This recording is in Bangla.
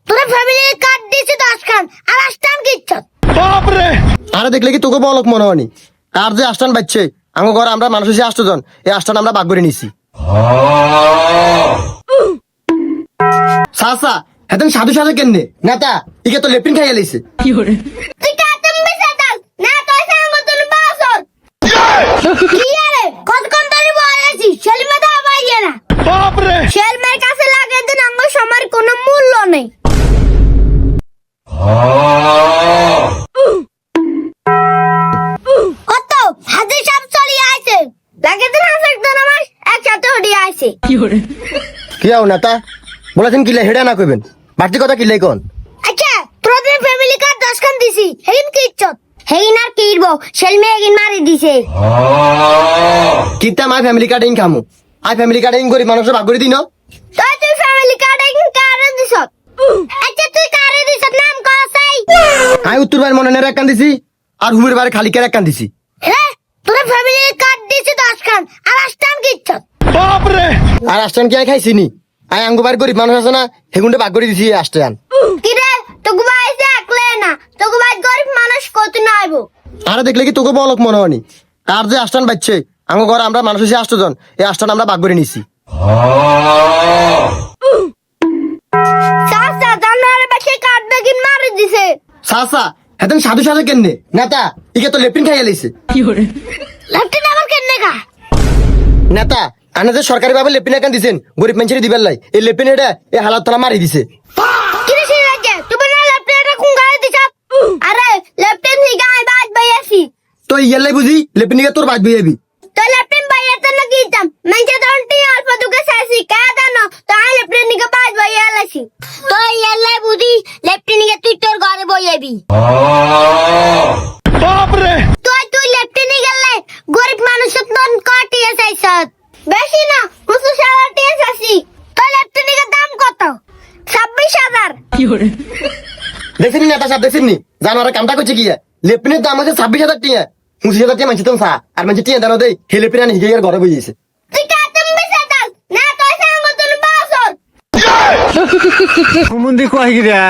তোরা ফ্যামিলি কার্ড দিয়েছে 10 খান আর আস্তান কিচ্ছু আরে দেখলে কি তোকে বলক মনে হয়নি আর যে আস্তান বাচ্চে আমার ঘরে আমরা মানুষ এসে 8 জন এই আস্তান আমরা ভাগ করে নিছি সাসা হেতন সাধু সাধু কেনে নেতা ইকে তো লেপিন খাইয়া লইছে তুই কাতম বিসাতাল না তো সঙ্গ তুই বাসর কি আরে কতক্ষণ ধরে বলেছি সেলিমা দা বাইয়ে না বাপ রে সেলমের কাছে লাগে দিন আমার সময়ের কোনো মূল্য নেই কত হাজির সব চলি আইছে লাগে দিন একজন আমার একসাথে হড়ি আইছে কি আও নেতা বলেছেন কিলে হেডা না কইবেন বাড়তি কথা কিলে কোন আচ্ছা প্রথমে ফ্যামিলি কার্ড 10 খান দিছি হেইন কি ইচ্ছত হেইন আর কিরবো সেলমে হেইন মারি দিছে কিতা মাই ফ্যামিলি কার্ডিং খামু আই ফ্যামিলি কার্ডিং করি মানুষের ভাগ করে দিনো তুই ফ্যামিলি কার্ড কারে দিছত আচ্ছা তুই কারে দিছত নাম কসাই আই উত্তর বাড়ি মনে নের একখান দিছি আর হুমের বাড়ি খালি কের একখান দিছি তোরা ফ্যামিলি কার্ড দিছে 10 খান আর আস্তান কি ইচ্ছত আর আস্তান কি আই খাইছিনি আই আঙ্গু বাড়ি গরিব মানুষ আছে না হেগুন্ডে ভাগ করে দিছি আস্তান কি রে তোকে ভাই দেখলে না তোকে ভাই গরিব মানুষ কত না আইবো আরে দেখলে কি তোকে বলক মনে হয়নি আর যে আস্তান বাচ্চে আমার ঘরে আমরা মানুষ এসে 8 জন এই আস্তান আমরা ভাগ করে নিছি সাসা জানারে বাসে কার্ড বেগিন মারি দিছে সাসা হেতন সাধু সাধু কেনে নেতা ইকে তো লেপিন খাইয়া লইছে লেফটেন্ট আবার কেনে গা নেতা আনে যে সরকারি ভাবে লেপিন একান দিছেন গরিব মানুষের দিবেন লাই এই লেপিন এটা এই হালাত তলা মারি দিছে কি রে সিরাজে তুমি না লেফটেন্ট কোন গায়ে দিছ আরে লেফটেন্ট নি গায়ে বাজ বাইয়াছি তো ইয়ালাই বুঝি লেপিন কে তোর বাজ বইয়াবি তো লেফটেন্ট বাইয়াতে না গিতাম মেনছে দন্টি অল্প দুকে সাসি কা জানো তো আই লেফটেন্ট নি বাজ বাইয়ালাছি তো ইয়ালাই বুঝি লেফটেন্ট নি তুই তোর ঘরে বইয়াবি বাপ রে তুই লেফটেন্ট নি গেলে গরিব মানুষ তন কাটিয়ে চাইছত বেশি না মুসু সালাটিয়ে চাইছি তো লেফটেন্ট নি দাম কত 26,000 দেখছিনি নেতা সাহেব দেখছিনি জানোয়ার কামটা করছে কি লেপিনের দাম আছে 26,000 টাকা 25,000 টাকা মানছি তো সা আর মানছি টিয়া দানো দেই হে লেপিন আনি হিগে ঘরে বইয়েছে তুই কাতম বিসাতাল না তো সঙ্গ তুই বাসর মুন্দি কয় গিরা